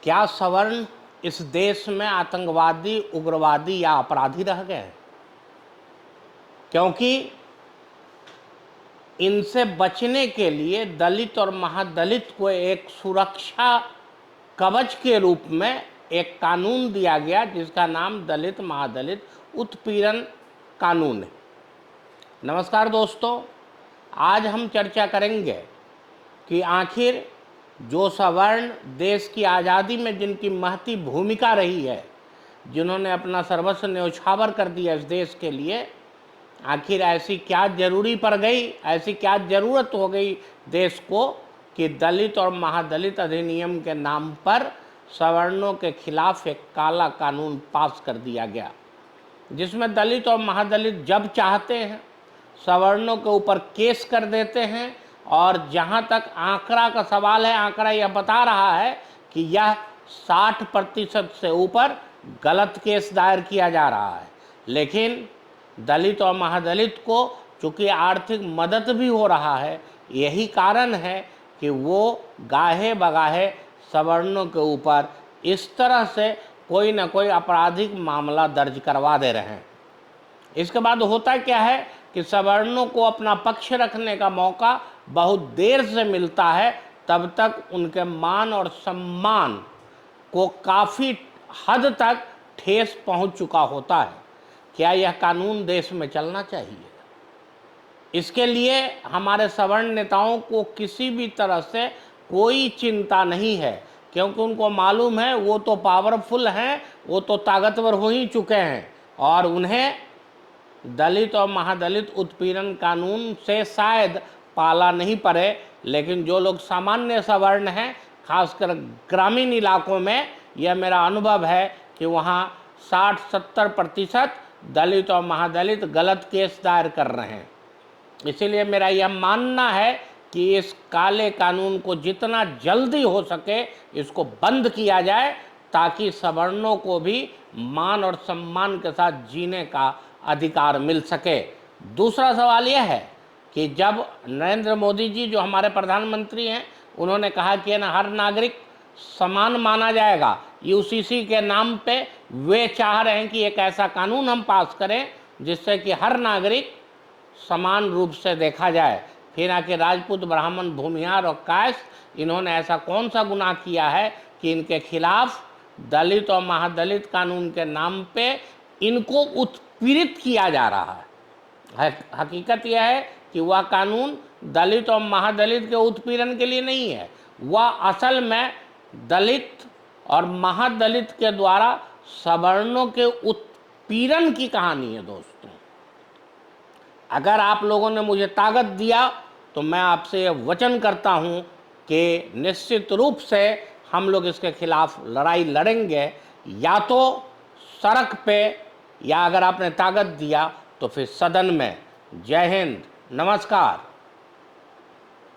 क्या सवर्ण इस देश में आतंकवादी, उग्रवादी या अपराधी रह गए? क्योंकि इनसे बचने के लिए दलित और महादलित को एक सुरक्षा कवच के रूप में एक कानून दिया गया जिसका नाम दलित महादलित उत्पीड़न कानून है। नमस्कार दोस्तों, आज हम चर्चा करेंगे कि आखिर जो सवर्ण देश की आज़ादी में जिनकी महती भूमिका रही है, जिन्होंने अपना सर्वस्व न्यौछावर कर दिया इस देश के लिए, आखिर ऐसी क्या जरूरी पड़ गई, ऐसी क्या ज़रूरत हो गई देश को कि दलित और महादलित अधिनियम के नाम पर सवर्णों के खिलाफ एक काला कानून पास कर दिया गया, जिसमें दलित और महादलित जब चाहते हैं सवर्णों के ऊपर केस कर देते हैं। और जहाँ तक आंकड़ा का सवाल है, आंकड़ा यह बता रहा है कि यह 60% से ऊपर गलत केस दायर किया जा रहा है। लेकिन दलित और महादलित को चूँकि आर्थिक मदद भी हो रहा है, यही कारण है कि वो गाहे बगाहे सवर्णों के ऊपर इस तरह से कोई ना कोई आपराधिक मामला दर्ज करवा दे रहे हैं। इसके बाद होता क्या है कि सवर्णों को अपना पक्ष रखने का मौका बहुत देर से मिलता है, तब तक उनके मान और सम्मान को काफ़ी हद तक ठेस पहुंच चुका होता है। क्या यह कानून देश में चलना चाहिए? इसके लिए हमारे सवर्ण नेताओं को किसी भी तरह से कोई चिंता नहीं है, क्योंकि उनको मालूम है वो तो पावरफुल हैं, वो तो ताकतवर हो ही चुके हैं और उन्हें दलित और महादलित उत्पीड़न कानून से शायद पाला नहीं पड़े। लेकिन जो लोग सामान्य सवर्ण हैं, खासकर ग्रामीण इलाकों में, यह मेरा अनुभव है कि वहाँ 60-70% दलित और महादलित गलत केस दायर कर रहे हैं। इसीलिए मेरा यह मानना है कि इस काले कानून को जितना जल्दी हो सके इसको बंद किया जाए, ताकि सवर्णों को भी मान और सम्मान के साथ जीने का अधिकार मिल सके। दूसरा सवाल यह है कि जब नरेंद्र मोदी जी जो हमारे प्रधानमंत्री हैं, उन्होंने कहा कि ना हर नागरिक समान माना जाएगा, यूसीसी के नाम पे वे चाह रहे हैं कि एक ऐसा कानून हम पास करें जिससे कि हर नागरिक समान रूप से देखा जाए। फिर आके राजपूत, ब्राह्मण, भूमिहार और कायस्थ, इन्होंने ऐसा कौन सा गुनाह किया है कि इनके खिलाफ दलित और महादलित कानून के नाम पे इनको उत्पीड़ित किया जा रहा है? हकीकत यह है कि वह कानून दलित और महादलित के उत्पीड़न के लिए नहीं है, वह असल में दलित और महादलित के द्वारा सवर्णों के उत्पीड़न की कहानी है। दोस्तों, अगर आप लोगों ने मुझे ताकत दिया तो मैं आपसे यह वचन करता हूं कि निश्चित रूप से हम लोग इसके खिलाफ लड़ाई लड़ेंगे, या तो सड़क पे, या अगर आपने ताकत दिया तो फिर सदन में। जय हिंद, नमस्कार।